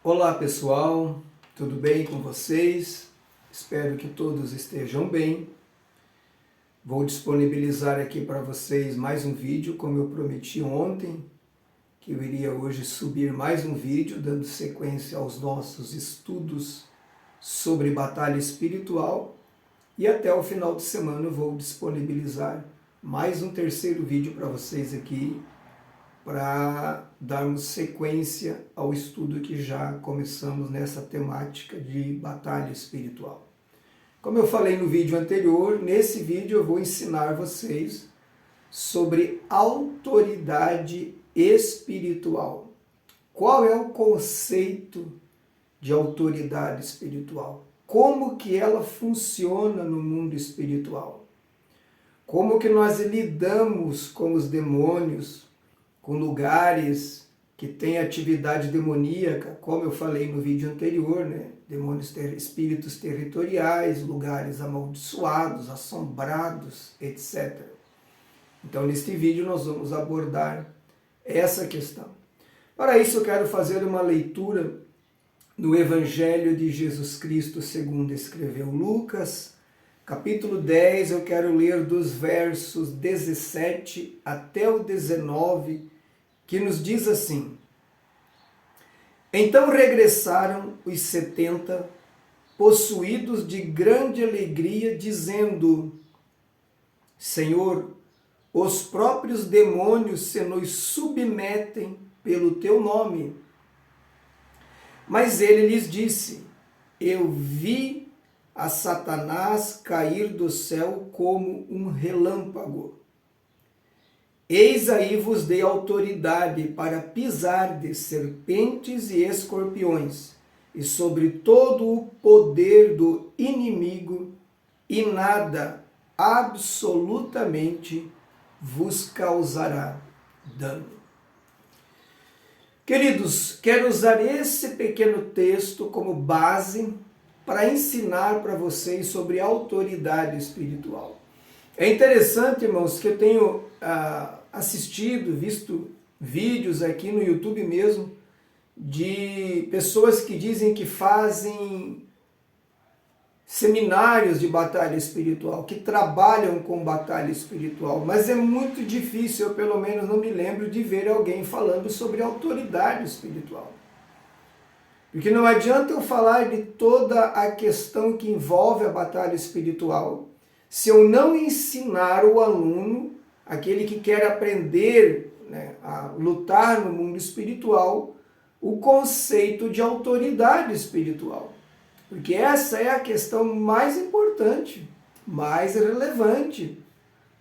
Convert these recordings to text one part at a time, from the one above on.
Olá pessoal, tudo bem com vocês? Espero que todos estejam bem. Vou disponibilizar aqui para vocês mais um vídeo, como eu prometi ontem, que eu iria hoje subir mais um vídeo, dando sequência aos nossos estudos sobre batalha espiritual. E até o final de semana eu vou disponibilizar mais um terceiro vídeo para vocês aqui, para darmos sequência ao estudo que já começamos nessa temática de batalha espiritual. Como eu falei no vídeo anterior, nesse vídeo eu vou ensinar vocês sobre autoridade espiritual. Qual é o conceito de autoridade espiritual? Como que ela funciona no mundo espiritual? Como que nós lidamos com os demônios, com lugares que têm atividade demoníaca, como eu falei no vídeo anterior, né? Demônios, espíritos territoriais, lugares amaldiçoados, assombrados, etc. Então, neste vídeo nós vamos abordar essa questão. Para isso, eu quero fazer uma leitura no Evangelho de Jesus Cristo, segundo escreveu Lucas, capítulo 10, eu quero ler dos versos 17 até o 19, que nos diz assim: Então regressaram os 70, possuídos de grande alegria, dizendo: Senhor, os próprios demônios se nos submetem pelo teu nome. Mas ele lhes disse: Eu vi a Satanás cair do céu como um relâmpago. Eis aí vos dei autoridade para pisar de serpentes e escorpiões, e sobre todo o poder do inimigo, e nada absolutamente vos causará dano. Queridos, quero usar esse pequeno texto como base para ensinar para vocês sobre autoridade espiritual. É interessante, irmãos, que eu tenho assistido, visto vídeos aqui no YouTube mesmo, de pessoas que dizem que fazem seminários de batalha espiritual, que trabalham com batalha espiritual, mas é muito difícil, eu pelo menos não me lembro de ver alguém falando sobre autoridade espiritual. Porque não adianta eu falar de toda a questão que envolve a batalha espiritual, se eu não ensinar o aluno, aquele que quer aprender, né, a lutar no mundo espiritual, o conceito de autoridade espiritual. Porque essa é a questão mais importante, mais relevante,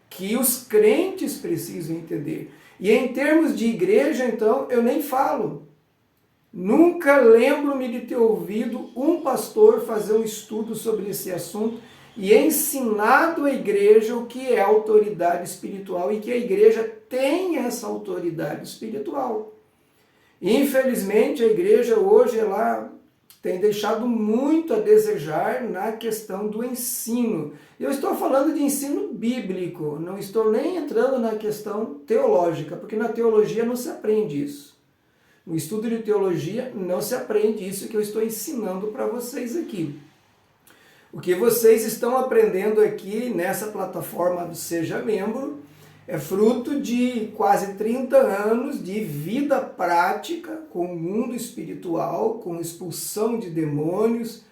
que os crentes precisam entender. E em termos de igreja, então, eu nem falo. Nunca lembro-me de ter ouvido um pastor fazer um estudo sobre esse assunto e ensinado à igreja o que é autoridade espiritual e que a igreja tem essa autoridade espiritual. Infelizmente, a igreja hoje ela tem deixado muito a desejar na questão do ensino. Eu estou falando de ensino bíblico, não estou nem entrando na questão teológica, porque na teologia não se aprende isso. No estudo de teologia não se aprende isso que eu estou ensinando para vocês aqui. O que vocês estão aprendendo aqui nessa plataforma do Seja Membro é fruto de quase 30 anos de vida prática com o mundo espiritual, com expulsão de demônios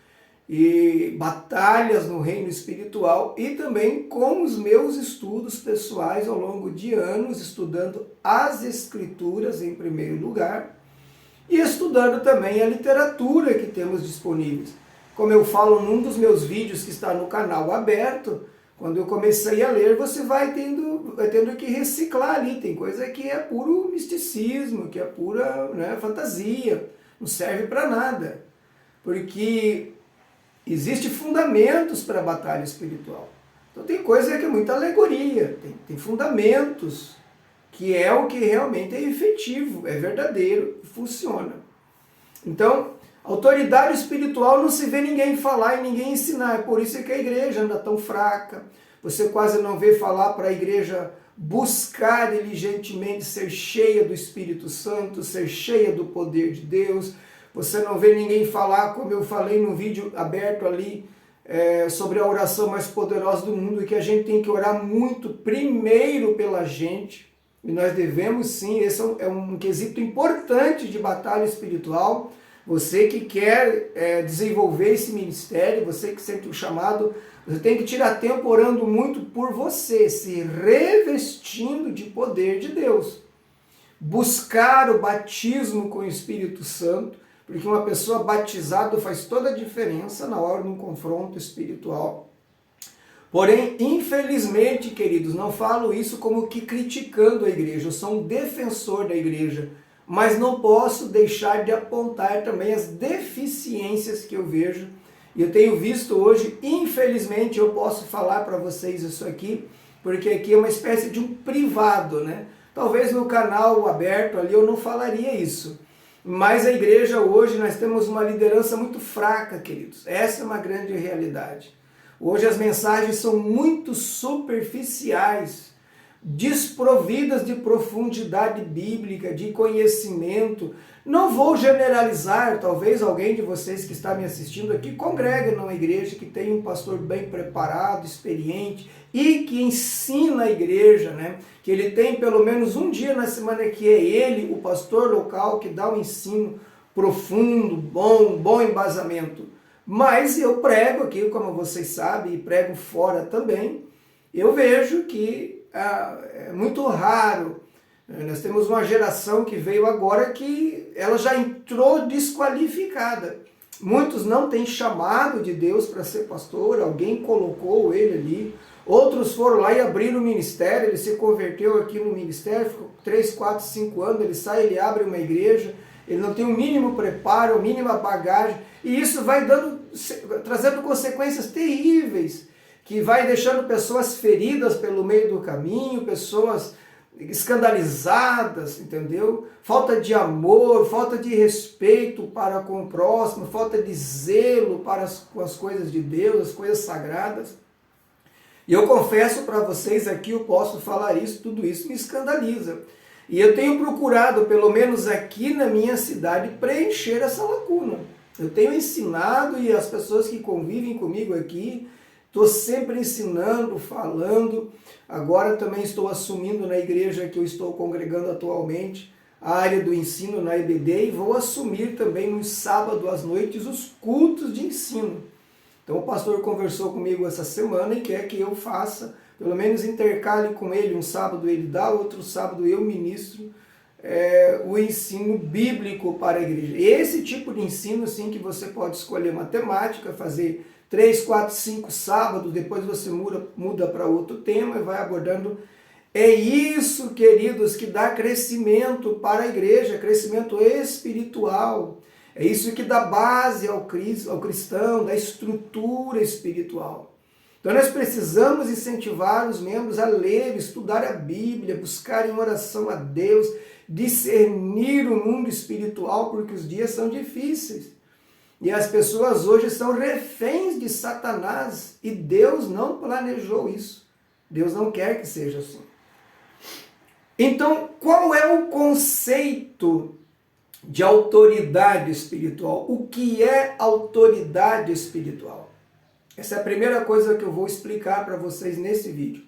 e batalhas no reino espiritual e também com os meus estudos pessoais ao longo de anos, estudando as Escrituras em primeiro lugar e estudando também a literatura que temos disponíveis. Como eu falo num dos meus vídeos que está no canal aberto, quando eu comecei a ler, você vai tendo que reciclar ali. Tem coisa que é puro misticismo, que é pura, né, fantasia, não serve para nada. Porque existem fundamentos para a batalha espiritual. Então tem coisa que é muita alegoria, tem fundamentos, que é o que realmente é efetivo, é verdadeiro, funciona. Então, autoridade espiritual não se vê ninguém falar e ninguém ensinar. É por isso que a igreja anda tão fraca. Você quase não vê falar para a igreja buscar diligentemente ser cheia do Espírito Santo, ser cheia do poder de Deus. você não vê ninguém falar, como eu falei no vídeo aberto ali, sobre a oração mais poderosa do mundo, e que a gente tem que orar muito primeiro pela gente, e nós devemos sim, esse é um quesito importante de batalha espiritual. Você que quer desenvolver esse ministério, você que sente o chamado, você tem que tirar tempo orando muito por você, se revestindo de poder de Deus. Buscar o batismo com o Espírito Santo, porque uma pessoa batizada faz toda a diferença na hora de um confronto espiritual. Porém, infelizmente, queridos, não falo isso como que criticando a igreja, eu sou um defensor da igreja, mas não posso deixar de apontar também as deficiências que eu vejo. E eu tenho visto hoje, infelizmente, eu posso falar para vocês isso aqui, porque aqui é uma espécie de um privado, né? Talvez no canal aberto ali eu não falaria isso. Mas a igreja hoje, nós temos uma liderança muito fraca, queridos. Essa é uma grande realidade. Hoje as mensagens são muito superficiais, desprovidas de profundidade bíblica, de conhecimento. Não vou generalizar, talvez alguém de vocês que está me assistindo aqui congrega numa igreja que tem um pastor bem preparado, experiente e que ensina a igreja, né? Que ele tem pelo menos um dia na semana que é ele, o pastor local, que dá um ensino profundo, bom embasamento. Mas eu prego aqui, como vocês sabem, e prego fora também, eu vejo que é muito raro. Nós temos uma geração que veio agora que ela já entrou desqualificada. Muitos não têm chamado de Deus para ser pastor, alguém colocou ele ali. Outros foram lá e abriram o ministério, ele se converteu aqui no ministério, ficou 3, 4, 5 anos, ele sai, ele abre uma igreja, ele não tem o mínimo preparo, a mínima bagagem, e isso vai trazendo consequências terríveis, que vai deixando pessoas feridas pelo meio do caminho, pessoas escandalizadas, entendeu? Falta de amor, falta de respeito para com o próximo, falta de zelo para com as coisas de Deus, as coisas sagradas. E eu confesso para vocês aqui, eu posso falar isso, tudo isso me escandaliza. E eu tenho procurado, pelo menos aqui na minha cidade, preencher essa lacuna. Eu tenho ensinado, e as pessoas que convivem comigo aqui, estou sempre ensinando, falando. Agora também estou assumindo na igreja que eu estou congregando atualmente a área do ensino na EBD, e vou assumir também nos sábados às noites os cultos de ensino. Então o pastor conversou comigo essa semana e quer que eu faça, pelo menos intercale com ele, um sábado ele dá, outro sábado eu ministro o ensino bíblico para a igreja. Esse tipo de ensino, sim, que você pode escolher matemática, fazer 3, 4, 5 sábados, depois você muda para outro tema e vai abordando. É isso, queridos, que dá crescimento para a igreja, crescimento espiritual. É isso que dá base ao cristão, da estrutura espiritual. Então nós precisamos incentivar os membros a ler, estudar a Bíblia, buscar em oração a Deus, discernir o mundo espiritual, porque os dias são difíceis. E as pessoas hoje são reféns de Satanás, e Deus não planejou isso. Deus não quer que seja assim. Então, qual é o conceito de autoridade espiritual? O que é autoridade espiritual? Essa é a primeira coisa que eu vou explicar para vocês nesse vídeo.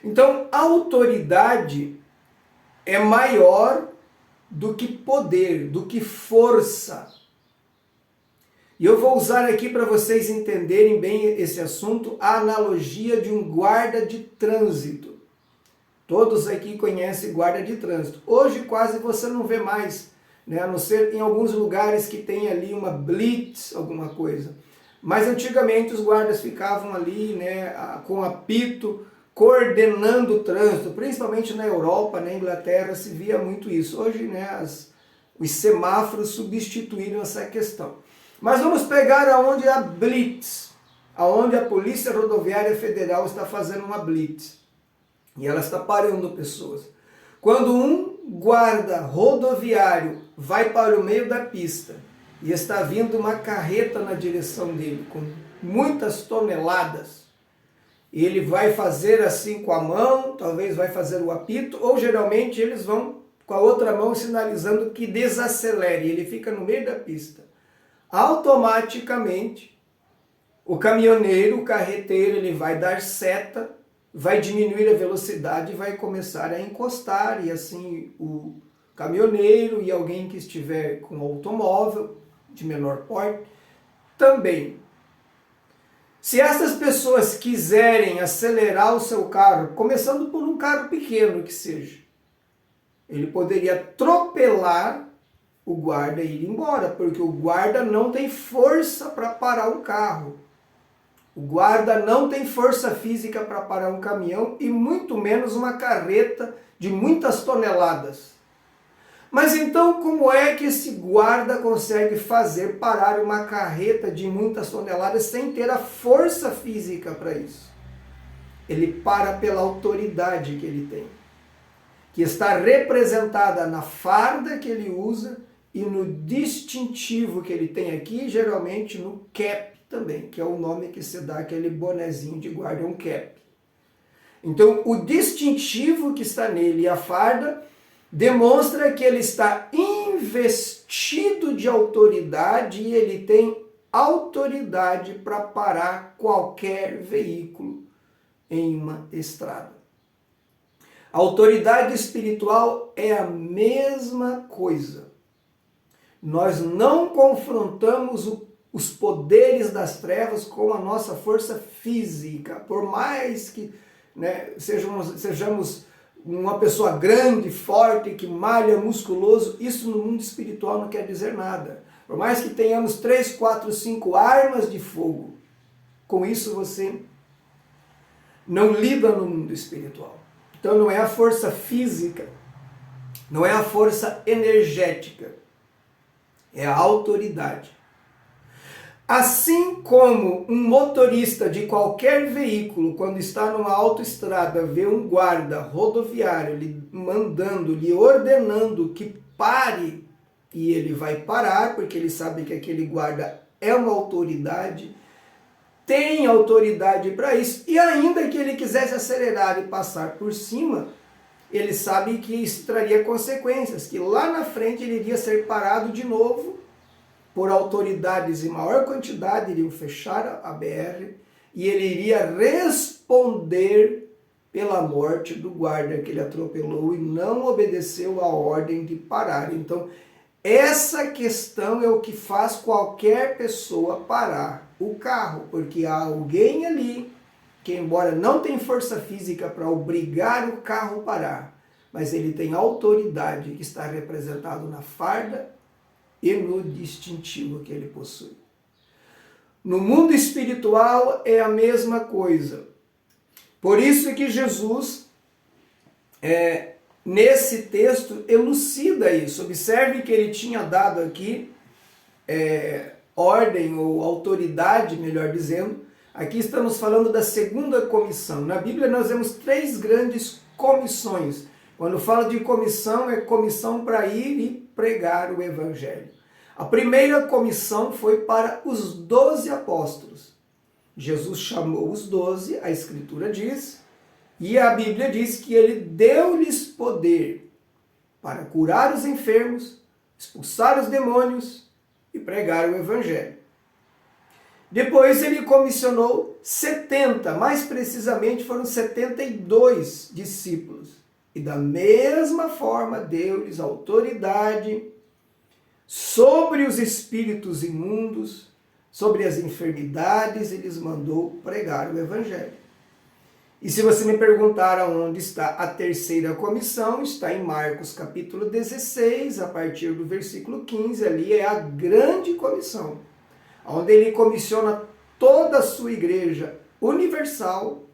Então, autoridade é maior do que poder, do que força. E eu vou usar aqui para vocês entenderem bem esse assunto, a analogia de um guarda de trânsito. Todos aqui conhecem guarda de trânsito. Hoje quase você não vê mais, né? A não ser em alguns lugares que tem ali uma blitz, alguma coisa. Mas antigamente os guardas ficavam ali, né, com apito, coordenando o trânsito, principalmente na Europa, na Inglaterra se via muito isso. Hoje, né, os semáforos substituíram essa questão. Mas vamos pegar aonde a blitz, aonde a Polícia Rodoviária Federal está fazendo uma blitz. E ela está parando pessoas. Quando um guarda rodoviário vai para o meio da pista e está vindo uma carreta na direção dele com muitas toneladas, ele vai fazer assim com a mão, talvez vai fazer o apito, ou geralmente eles vão com a outra mão sinalizando que desacelere, ele fica no meio da pista. Automaticamente, o caminhoneiro, o carreteiro, ele vai dar seta, vai diminuir a velocidade e vai começar a encostar, e assim o caminhoneiro e alguém que estiver com automóvel de menor porte também. Se essas pessoas quiserem acelerar o seu carro, começando por um carro pequeno que seja, ele poderia atropelar o guarda e ir embora, porque o guarda não tem força para parar um carro. O guarda não tem força física para parar um caminhão e muito menos uma carreta de muitas toneladas. Mas então como é que esse guarda consegue fazer parar uma carreta de muitas toneladas sem ter a força física para isso? Ele para pela autoridade que ele tem, que está representada na farda que ele usa e no distintivo que ele tem aqui, geralmente no cap também, que é o nome que se dá aquele bonezinho de guarda, é um cap. Então o distintivo que está nele e a farda demonstra que ele está investido de autoridade e ele tem autoridade para parar qualquer veículo em uma estrada. A autoridade espiritual é a mesma coisa. Nós não confrontamos os poderes das trevas com a nossa força física, por mais que sejamos uma pessoa grande, forte, que malha, musculoso, isso no mundo espiritual não quer dizer nada. Por mais que tenhamos 3, 4, 5 armas de fogo, com isso você não lida no mundo espiritual. Então não é a força física, não é a força energética, é a autoridade. Assim como um motorista de qualquer veículo, quando está numa autoestrada, vê um guarda rodoviário lhe mandando, lhe ordenando que pare, e ele vai parar, porque ele sabe que aquele guarda é uma autoridade, tem autoridade para isso, e ainda que ele quisesse acelerar e passar por cima, ele sabe que isso traria consequências, que lá na frente ele iria ser parado de novo, por autoridades em maior quantidade, iriam fechar a BR e ele iria responder pela morte do guarda que ele atropelou e não obedeceu a ordem de parar. Então, essa questão é o que faz qualquer pessoa parar o carro, porque há alguém ali que, embora não tenha força física para obrigar o carro a parar, mas ele tem autoridade que está representado na farda e no distintivo que ele possui. No mundo espiritual é a mesma coisa. Por isso que Jesus, nesse texto, elucida isso. Observe que ele tinha dado aqui ordem ou autoridade, melhor dizendo. Aqui estamos falando da segunda comissão. Na Bíblia nós vemos 3 grandes comissões. Quando fala de comissão, é comissão para ir e pregar o Evangelho. A primeira comissão foi para os 12 apóstolos. Jesus chamou os 12, a Escritura diz, e a Bíblia diz que ele deu-lhes poder para curar os enfermos, expulsar os demônios e pregar o Evangelho. Depois ele comissionou 70, mais precisamente foram 72 discípulos. E da mesma forma deu-lhes autoridade sobre os espíritos imundos, sobre as enfermidades, e lhes mandou pregar o Evangelho. E se você me perguntar aonde está a terceira comissão, está em Marcos capítulo 16, a partir do versículo 15, ali é a grande comissão, onde ele comissiona toda a sua igreja universal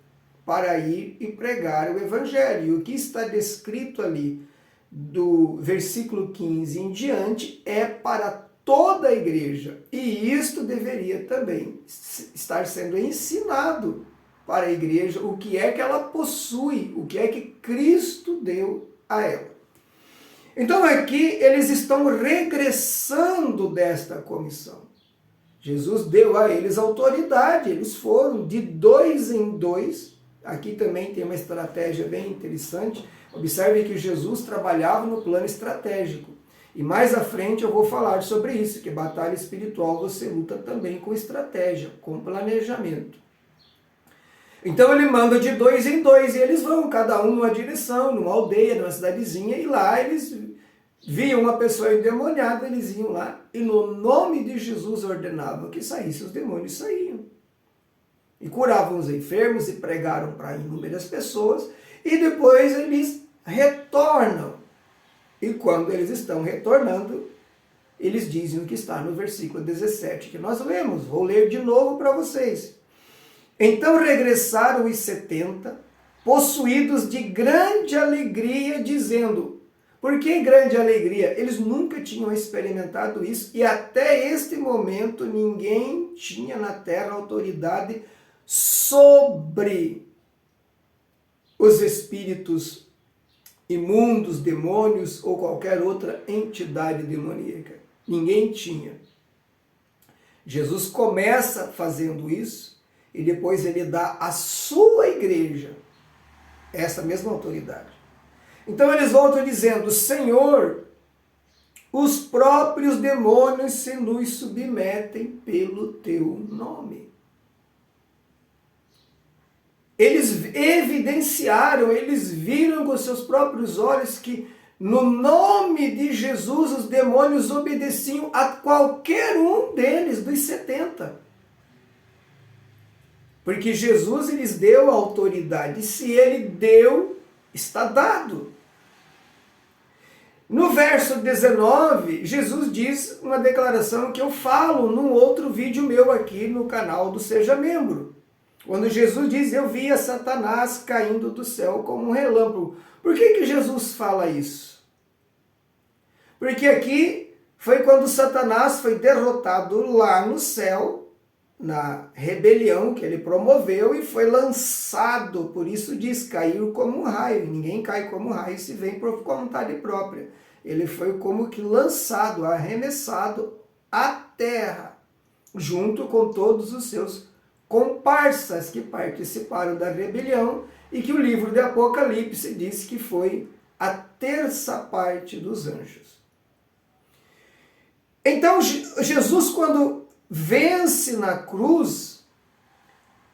para ir e pregar o Evangelho. E o que está descrito ali do versículo 15 em diante é para toda a igreja. E isto deveria também estar sendo ensinado para a igreja, o que é que ela possui, o que é que Cristo deu a ela. Então aqui eles estão regressando desta comissão. Jesus deu a eles autoridade, eles foram de 2 em 2. Aqui também tem uma estratégia bem interessante. Observe que Jesus trabalhava no plano estratégico. E mais à frente eu vou falar sobre isso, que batalha espiritual você luta também com estratégia, com planejamento. Então ele manda de 2 em 2 e eles vão, cada um numa direção, numa aldeia, numa cidadezinha, e lá eles viam uma pessoa endemoniada, eles iam lá e no nome de Jesus ordenavam que saísse, os demônios saíam. E curavam os enfermos e pregaram para inúmeras pessoas e depois eles retornam. E quando eles estão retornando, eles dizem o que está no versículo 17 que nós lemos. Vou ler de novo para vocês. Então regressaram os 70, possuídos de grande alegria, dizendo... Por que grande alegria? Eles nunca tinham experimentado isso e até este momento ninguém tinha na terra autoridade sobre os espíritos imundos, demônios ou qualquer outra entidade demoníaca. Ninguém tinha. Jesus começa fazendo isso e depois ele dá à sua igreja essa mesma autoridade. Então eles voltam dizendo, Senhor, os próprios demônios se nos submetem pelo teu nome. Eles evidenciaram, eles viram com seus próprios olhos que no nome de Jesus os demônios obedeciam a qualquer um deles, dos 70. Porque Jesus lhes deu a autoridade, se ele deu, está dado. No verso 19, Jesus diz uma declaração que eu falo num outro vídeo meu aqui no canal do Seja Membro. Quando Jesus diz, eu via Satanás caindo do céu como um relâmpago. Por que Jesus fala isso? Porque aqui foi quando Satanás foi derrotado lá no céu, na rebelião que ele promoveu e foi lançado, por isso diz, caiu como um raio. Ninguém cai como um raio se vem por vontade própria. Ele foi como que lançado, arremessado à terra, junto com todos os seus comparsas que participaram da rebelião e que o livro de Apocalipse diz que foi a terça parte dos anjos. Então Jesus, quando vence na cruz,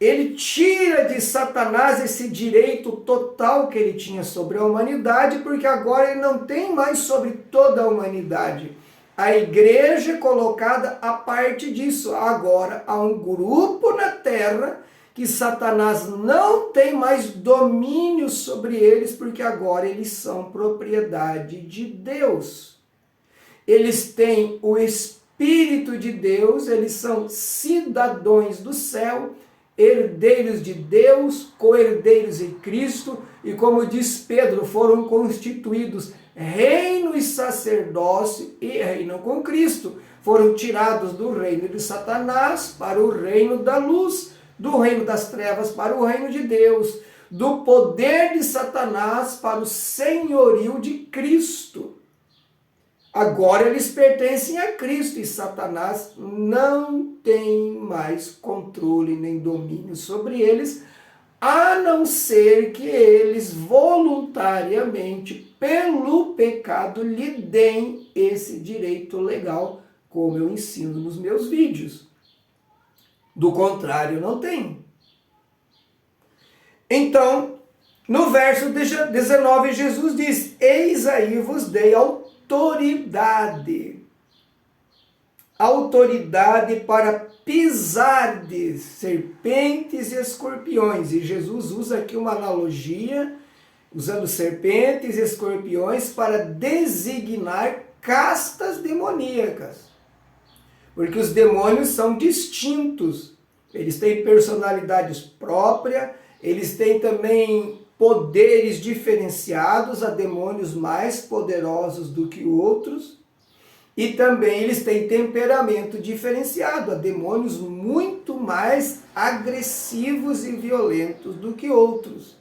ele tira de Satanás esse direito total que ele tinha sobre a humanidade, porque agora ele não tem mais sobre toda a humanidade. A igreja é colocada a parte disso. Agora há um grupo na terra que Satanás não tem mais domínio sobre eles, porque agora eles são propriedade de Deus. Eles têm o Espírito de Deus, eles são cidadãos do céu, herdeiros de Deus, co-herdeiros em Cristo, e como diz Pedro, foram constituídos reino e sacerdócio e reinam com Cristo. Foram tirados do reino de Satanás para o reino da luz, do reino das trevas para o reino de Deus, do poder de Satanás para o senhorio de Cristo. Agora eles pertencem a Cristo e Satanás não tem mais controle nem domínio sobre eles, a não ser que eles voluntariamente, pelo pecado, lhe deem esse direito legal, como eu ensino nos meus vídeos. Do contrário, não tem. Então, no verso 19, Jesus diz, eis aí vos dei autoridade para pisardes serpentes e escorpiões. E Jesus usa aqui uma analogia, usando serpentes e escorpiões para designar castas demoníacas. Porque os demônios são distintos. Eles têm personalidades próprias, eles têm também poderes diferenciados, há demônios mais poderosos do que outros, e também eles têm temperamento diferenciado, há demônios muito mais agressivos e violentos do que outros.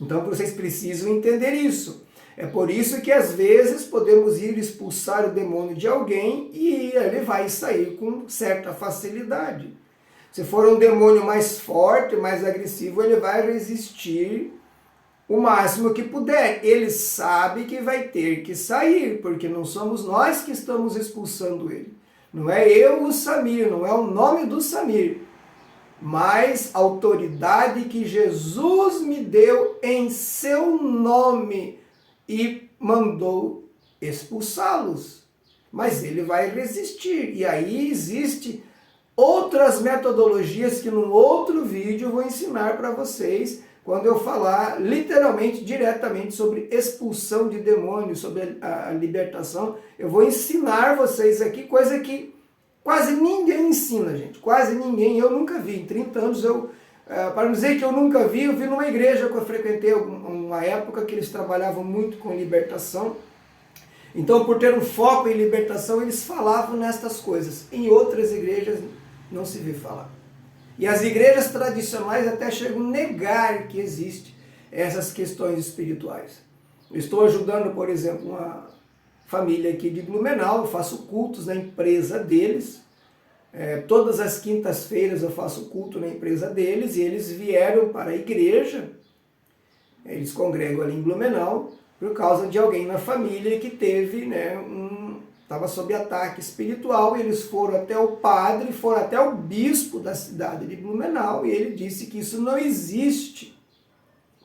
Então vocês precisam entender isso. É por isso que às vezes podemos ir expulsar o demônio de alguém e ele vai sair com certa facilidade. Se for um demônio mais forte, mais agressivo, ele vai resistir o máximo que puder. Ele sabe que vai ter que sair, porque não somos nós que estamos expulsando ele. Não é eu, o Samir, não é o nome do Samir, mas a autoridade que Jesus me deu em seu nome e mandou expulsá-los. Mas ele vai resistir. E aí existe outras metodologias que num outro vídeo eu vou ensinar para vocês, quando eu falar literalmente, diretamente sobre expulsão de demônios, sobre a libertação. Eu vou ensinar vocês aqui coisa que quase ninguém ensina, gente. Quase ninguém. Eu nunca vi. Em 30 anos, para não dizer que eu nunca vi, eu vi numa igreja que eu frequentei uma época que eles trabalhavam muito com libertação. Então, por ter um foco em libertação, eles falavam nestas coisas. Em outras igrejas, não se vê falar. E as igrejas tradicionais até chegam a negar que existem essas questões espirituais. Eu estou ajudando, por exemplo, uma família aqui de Blumenau, eu faço cultos na empresa deles. Todas as quintas-feiras eu faço culto na empresa deles e eles vieram para a igreja. Eles congregam ali em Blumenau por causa de alguém na família que teve, estava sob ataque espiritual. Eles foram até o padre, foram até o bispo da cidade de Blumenau e ele disse que isso não existe,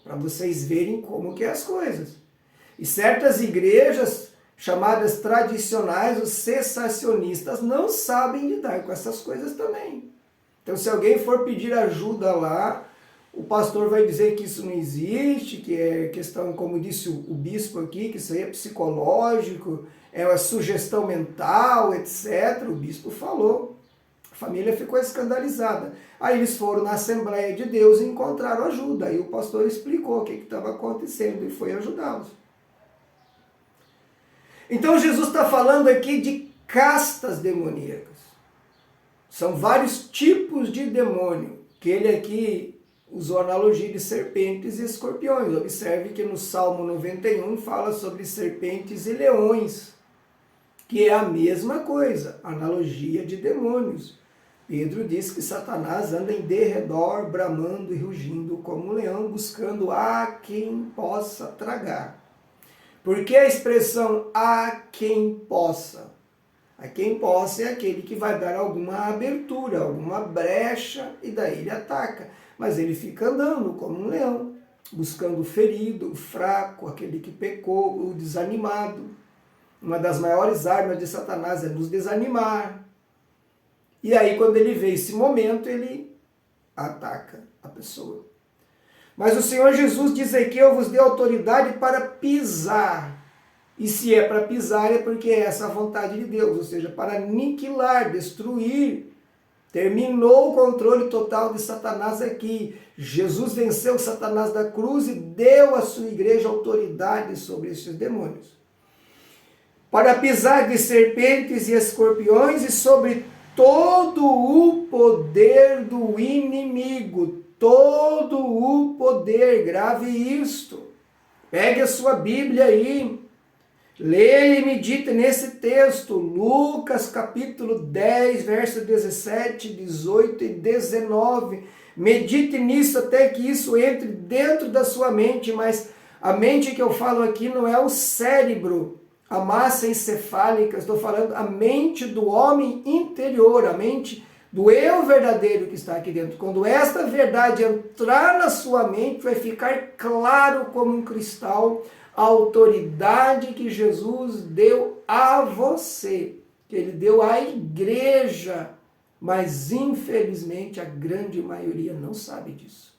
para vocês verem como que é as coisas. E certas igrejas chamadas tradicionais, os cessacionistas, não sabem lidar com essas coisas também. Então, se alguém for pedir ajuda lá, o pastor vai dizer que isso não existe, que é questão, como disse o bispo aqui, que isso aí é psicológico, é uma sugestão mental, etc. O bispo falou. A família ficou escandalizada. Aí eles foram na Assembleia de Deus e encontraram ajuda. Aí o pastor explicou o que estava acontecendo e foi ajudá-los. Então Jesus está falando aqui de castas demoníacas. São vários tipos de demônio, que ele aqui usou a analogia de serpentes e escorpiões. Observe que no Salmo 91 fala sobre serpentes e leões, que é a mesma coisa, analogia de demônios. Pedro diz que Satanás anda em derredor, bramando e rugindo como um leão, buscando a quem possa tragar. Por que a expressão a quem possa? A quem possa é aquele que vai dar alguma abertura, alguma brecha, e daí ele ataca. Mas ele fica andando como um leão, buscando o ferido, o fraco, aquele que pecou, o desanimado. Uma das maiores armas de Satanás é nos desanimar. E aí, quando ele vê esse momento, ele ataca a pessoa. Mas o Senhor Jesus diz aqui: eu vos dei autoridade para pisar. E se é para pisar, é porque é essa a vontade de Deus, ou seja, para aniquilar, destruir. Terminou o controle total de Satanás aqui. Jesus venceu Satanás da cruz e deu à sua igreja autoridade sobre esses demônios. Para pisar de serpentes e escorpiões e sobre todo o poder do inimigo. Todo o poder, grave isto. Pegue a sua Bíblia aí, leia e medite nesse texto, Lucas capítulo 10, versos 17, 18 e 19. Medite nisso até que isso entre dentro da sua mente, mas a mente que eu falo aqui não é o cérebro, a massa encefálica, estou falando a mente do homem interior, a mente do eu verdadeiro que está aqui dentro. Quando esta verdade entrar na sua mente, vai ficar claro como um cristal a autoridade que Jesus deu a você, que ele deu à igreja, mas infelizmente a grande maioria não sabe disso.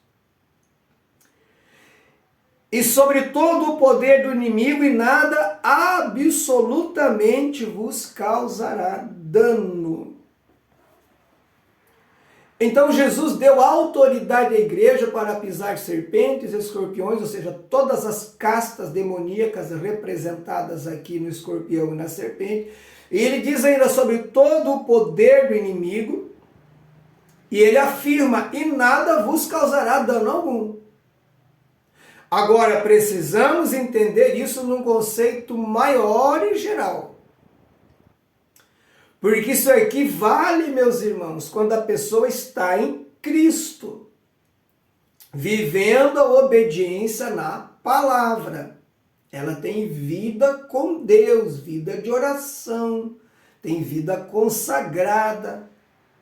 E sobre todo o poder do inimigo, e nada absolutamente vos causará dano. Então Jesus deu autoridade à igreja para pisar serpentes, escorpiões, ou seja, todas as castas demoníacas representadas aqui no escorpião e na serpente. E ele diz ainda sobre todo o poder do inimigo, e ele afirma: e nada vos causará dano algum. Agora, precisamos entender isso num conceito maior e geral. Porque isso aqui vale, meus irmãos, quando a pessoa está em Cristo, vivendo a obediência na palavra. Ela tem vida com Deus, vida de oração, tem vida consagrada,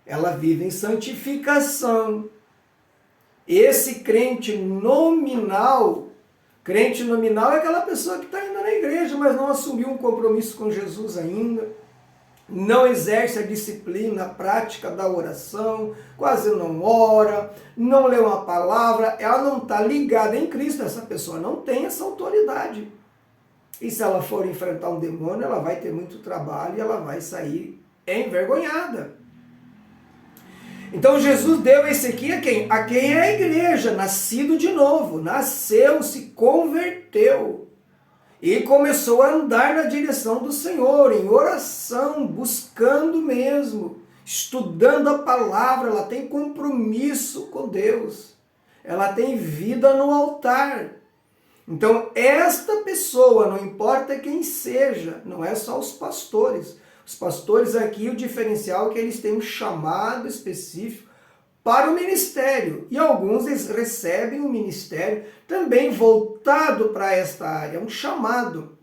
ela vive em santificação. Esse crente nominal é aquela pessoa que está indo na igreja, mas não assumiu um compromisso com Jesus ainda, não exerce a disciplina, a prática da oração, quase não ora, não lê uma palavra, ela não está ligada em Cristo, essa pessoa não tem essa autoridade. E se ela for enfrentar um demônio, ela vai ter muito trabalho e ela vai sair envergonhada. Então Jesus deu esse aqui a quem? A quem é a igreja, nascido de novo, nasceu, se converteu e começou a andar na direção do Senhor, em oração, buscando mesmo, estudando a palavra, ela tem compromisso com Deus, ela tem vida no altar. Então esta pessoa, não importa quem seja, não é só os pastores. Os pastores aqui, o diferencial é que eles têm um chamado específico para o ministério. E alguns eles recebem um ministério também voltado para esta área, um chamado.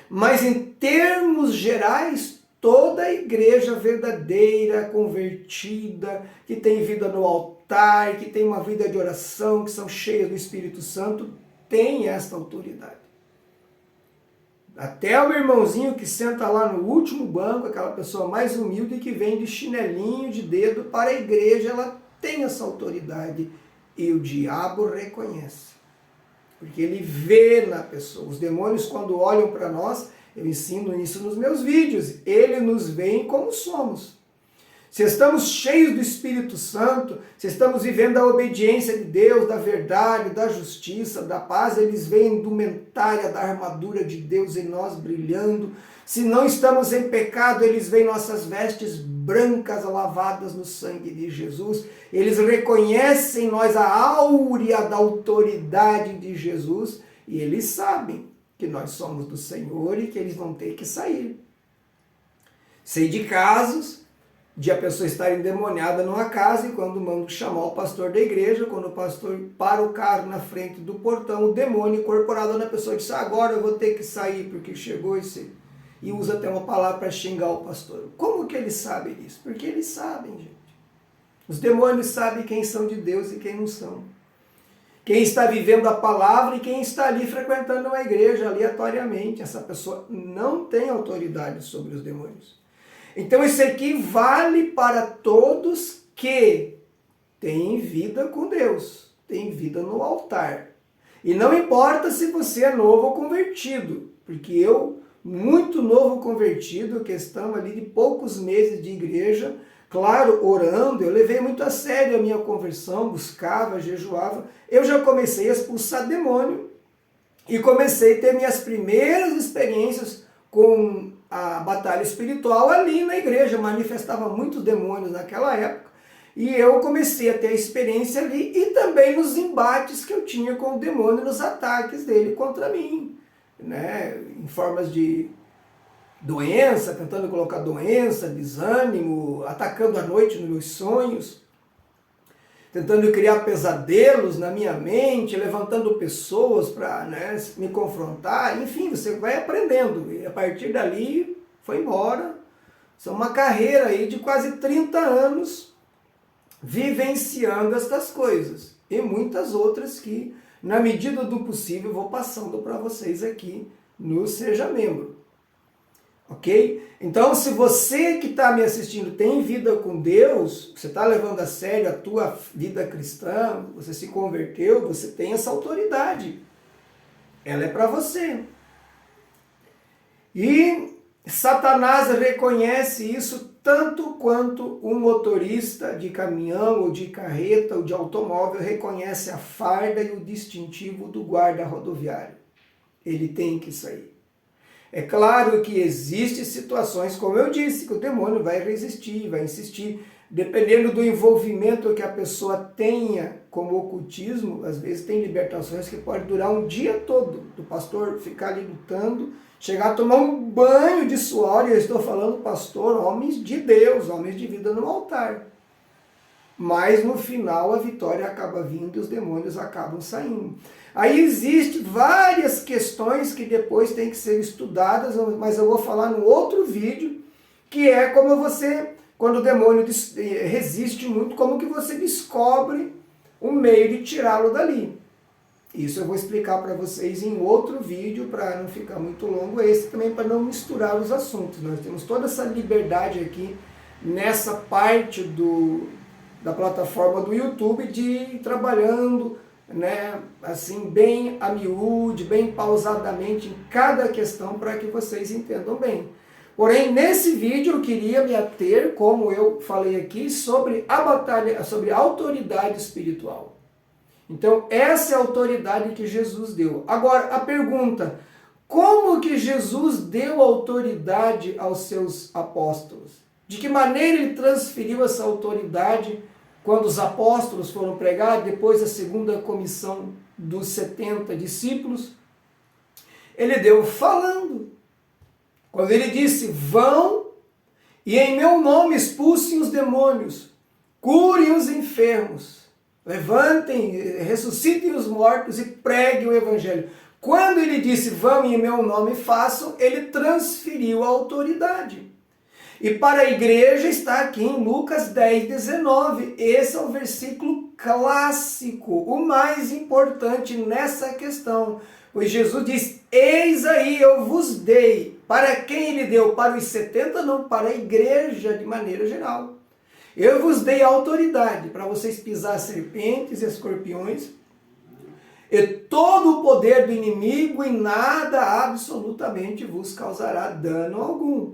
Mas em termos gerais, toda a igreja verdadeira, convertida, que tem vida no altar, que tem uma vida de oração, que são cheias do Espírito Santo, tem esta autoridade. Até o irmãozinho que senta lá no último banco, aquela pessoa mais humilde que vem de chinelinho de dedo para a igreja, ela tem essa autoridade e o diabo reconhece. Porque ele vê na pessoa. Os demônios, quando olham para nós, eu ensino isso nos meus vídeos, eles nos veem como somos. Se estamos cheios do Espírito Santo, se estamos vivendo a obediência de Deus, da verdade, da justiça, da paz, eles veem a indumentária da armadura de Deus em nós brilhando. Se não estamos em pecado, eles veem nossas vestes brancas lavadas no sangue de Jesus. Eles reconhecem em nós a áurea da autoridade de Jesus e eles sabem que nós somos do Senhor e que eles vão ter que sair. Sei de casos de a pessoa estar endemoniada numa casa e quando manda chamar o pastor da igreja, quando o pastor para o carro na frente do portão, o demônio incorporado na pessoa diz, agora eu vou ter que sair porque chegou esse... E usa até uma palavra para xingar o pastor. Como que eles sabem disso? Porque eles sabem, gente. Os demônios sabem quem são de Deus e quem não são. Quem está vivendo a palavra e quem está ali frequentando uma igreja aleatoriamente. Essa pessoa não tem autoridade sobre os demônios. Então isso aqui vale para todos que têm vida com Deus, têm vida no altar. E não importa se você é novo ou convertido, porque eu, muito novo convertido, questão ali de poucos meses de igreja, claro, orando, eu levei muito a sério a minha conversão, buscava, jejuava, eu já comecei a expulsar demônio e comecei a ter minhas primeiras experiências com a batalha espiritual ali na igreja, manifestava muitos demônios naquela época, e eu comecei a ter a experiência ali, e também nos embates que eu tinha com o demônio, nos ataques dele contra mim, né? Em formas de doença, tentando colocar doença, desânimo, atacando à noite nos meus sonhos, tentando criar pesadelos na minha mente, levantando pessoas para, né, me confrontar, enfim, você vai aprendendo. E a partir dali, foi embora. Isso é uma carreira aí de quase 30 anos vivenciando estas coisas. E muitas outras que, na medida do possível, vou passando para vocês aqui no Seja Membro. Ok? Então, se você que está me assistindo tem vida com Deus, você está levando a sério a tua vida cristã, você se converteu, você tem essa autoridade. Ela é para você. E Satanás reconhece isso tanto quanto um motorista de caminhão, ou de carreta, ou de automóvel reconhece a farda e o distintivo do guarda rodoviário. Ele tem que sair. É claro que existem situações, como eu disse, que o demônio vai resistir, vai insistir. Dependendo do envolvimento que a pessoa tenha como ocultismo, às vezes tem libertações que podem durar um dia todo. Do pastor ficar ali lutando, chegar a tomar um banho de suor, e eu estou falando, pastor, homens de Deus, homens de vida no altar. mas no final a vitória acaba vindo e os demônios acabam saindo. Aí existem várias questões que depois têm que ser estudadas, mas eu vou falar no outro vídeo, que é como você, quando o demônio resiste muito, como que você descobre um meio de tirá-lo dali. Isso eu vou explicar para vocês em outro vídeo, para não ficar muito longo, esse também para não misturar os assuntos. Nós temos toda essa liberdade aqui, nessa parte da plataforma do YouTube, de ir trabalhando, né, assim, bem a miúde, bem pausadamente em cada questão, para que vocês entendam bem. Porém, nesse vídeo eu queria me ater, como eu falei aqui, sobre a batalha, sobre a autoridade espiritual. Então, essa é a autoridade que Jesus deu. Agora, a pergunta, como que Jesus deu autoridade aos seus apóstolos? De que maneira ele transferiu essa autoridade quando os apóstolos foram pregar, depois da segunda comissão dos 70 discípulos? Ele deu falando. Quando ele disse, vão e em meu nome expulsem os demônios, curem os enfermos, levantem, ressuscitem os mortos e preguem o evangelho. Quando ele disse, vão e em meu nome façam, ele transferiu a autoridade. E para a igreja está aqui em Lucas 10, 19. Esse é o versículo clássico, o mais importante nessa questão. Pois Jesus diz, eis aí eu vos dei. Para quem ele deu? Para os 70? Não, para a igreja de maneira geral. Eu vos dei autoridade para vocês pisar serpentes e escorpiões e todo o poder do inimigo, e nada absolutamente vos causará dano algum.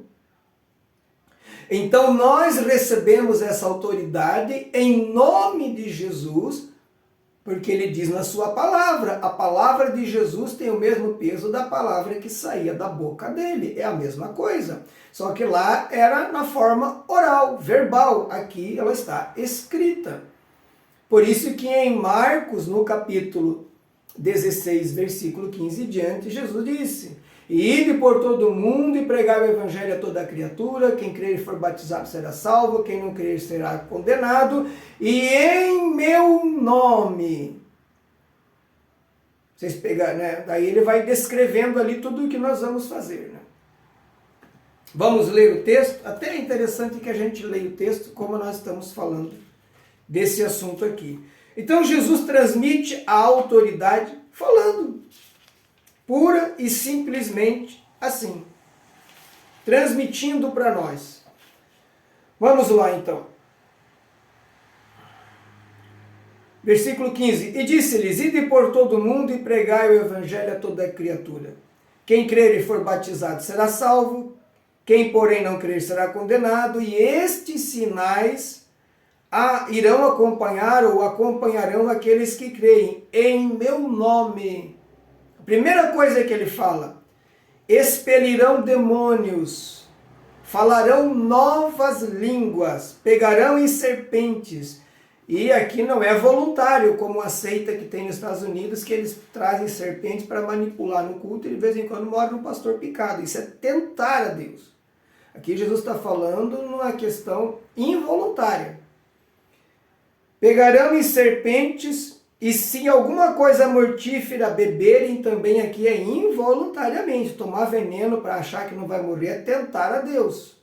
Então nós recebemos essa autoridade em nome de Jesus, porque ele diz na sua palavra, a palavra de Jesus tem o mesmo peso da palavra que saía da boca dele, é a mesma coisa. Só que lá era na forma oral, verbal, aqui ela está escrita. Por isso que em Marcos, no capítulo 16, versículo 15 e diante, Jesus disse, ide por todo o mundo e pregai o evangelho a toda criatura, quem crer e for batizado será salvo, quem não crer será condenado, e em meu nome. Vocês pegaram, né? Daí ele vai descrevendo ali tudo o que nós vamos fazer, né? Vamos ler o texto? Até é interessante que a gente leia o texto, como nós estamos falando desse assunto aqui. Então Jesus transmite a autoridade falando, pura e simplesmente assim, transmitindo para nós. Vamos lá então. Versículo 15. E disse-lhes, ide por todo o mundo e pregai o evangelho a toda criatura. Quem crer e for batizado será salvo, quem porém não crer será condenado, e estes sinais irão acompanhar ou acompanharão aqueles que creem em meu nome. A primeira coisa que ele fala, expelirão demônios, falarão novas línguas, pegarão em serpentes. E aqui não é voluntário, como a seita que tem nos Estados Unidos, que eles trazem serpentes para manipular no culto e de vez em quando mora um pastor picado. Isso é tentar a Deus. Aqui Jesus está falando numa questão involuntária. Pegarão em serpentes, e se alguma coisa mortífera beberem, também aqui é involuntariamente. Tomar veneno para achar que não vai morrer é tentar a Deus.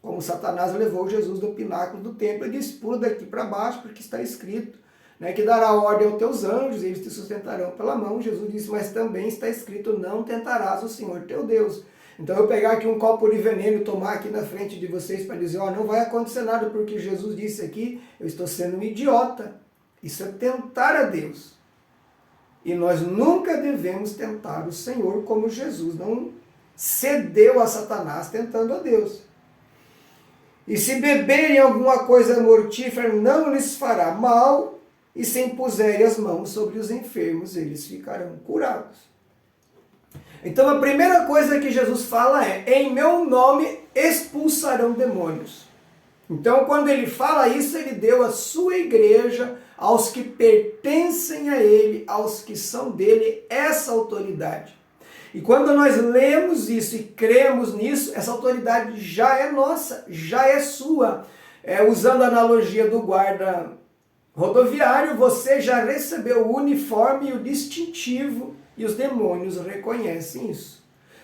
Como Satanás levou Jesus do pináculo do templo e disse, pula daqui para baixo, porque está escrito, né, que dará ordem aos teus anjos, e eles te sustentarão pela mão. Jesus disse, mas também está escrito, não tentarás o Senhor teu Deus. Então eu pegar aqui um copo de veneno e tomar aqui na frente de vocês para dizer, ó, não vai acontecer nada porque Jesus disse aqui, eu estou sendo um idiota. Isso é tentar a Deus. E nós nunca devemos tentar o Senhor como Jesus não cedeu a Satanás tentando a Deus. E se beberem alguma coisa mortífera, não lhes fará mal, e se impuserem as mãos sobre os enfermos, eles ficarão curados. Então a primeira coisa que Jesus fala é, em meu nome expulsarão demônios. Então quando ele fala isso, ele deu a sua igreja, aos que pertencem a ele, aos que são dele, essa autoridade. E quando nós lemos isso e cremos nisso, essa autoridade já é nossa, já é sua. Usando a analogia do guarda rodoviário, você já recebeu o uniforme e o distintivo, e os demônios reconhecem isso.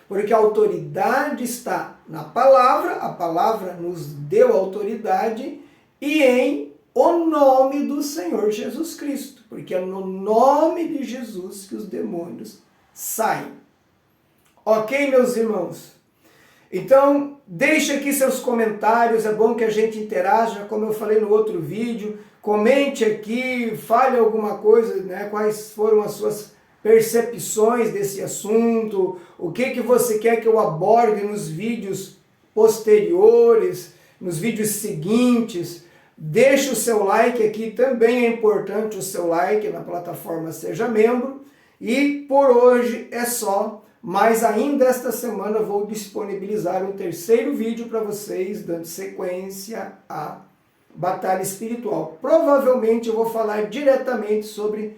Porque a autoridade está na palavra, a palavra nos deu autoridade, e em o nome do Senhor Jesus Cristo. Porque é no nome de Jesus que os demônios saem. Ok, meus irmãos? Então, deixe aqui seus comentários, é bom que a gente interaja, como eu falei no outro vídeo, comente aqui, fale alguma coisa, né, quais foram as suas percepções desse assunto, o que você quer que eu aborde nos vídeos posteriores, nos vídeos seguintes. Deixe o seu like aqui, também é importante o seu like na plataforma Seja Membro. E por hoje é só. Mas ainda esta semana eu vou disponibilizar um terceiro vídeo para vocês, dando sequência à batalha espiritual. Provavelmente eu vou falar diretamente sobre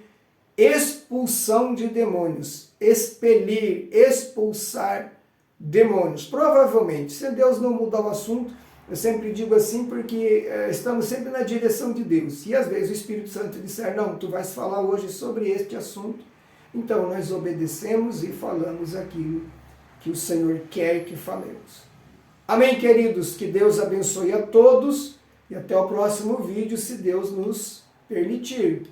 expulsão de demônios, expelir, expulsar demônios. Provavelmente, se Deus não mudar o assunto, eu sempre digo assim porque estamos sempre na direção de Deus. E às vezes o Espírito Santo disser, não, tu vais falar hoje sobre este assunto, então nós obedecemos e falamos aquilo que o Senhor quer que falemos. Amém, queridos? Que Deus abençoe a todos e até o próximo vídeo, se Deus nos permitir.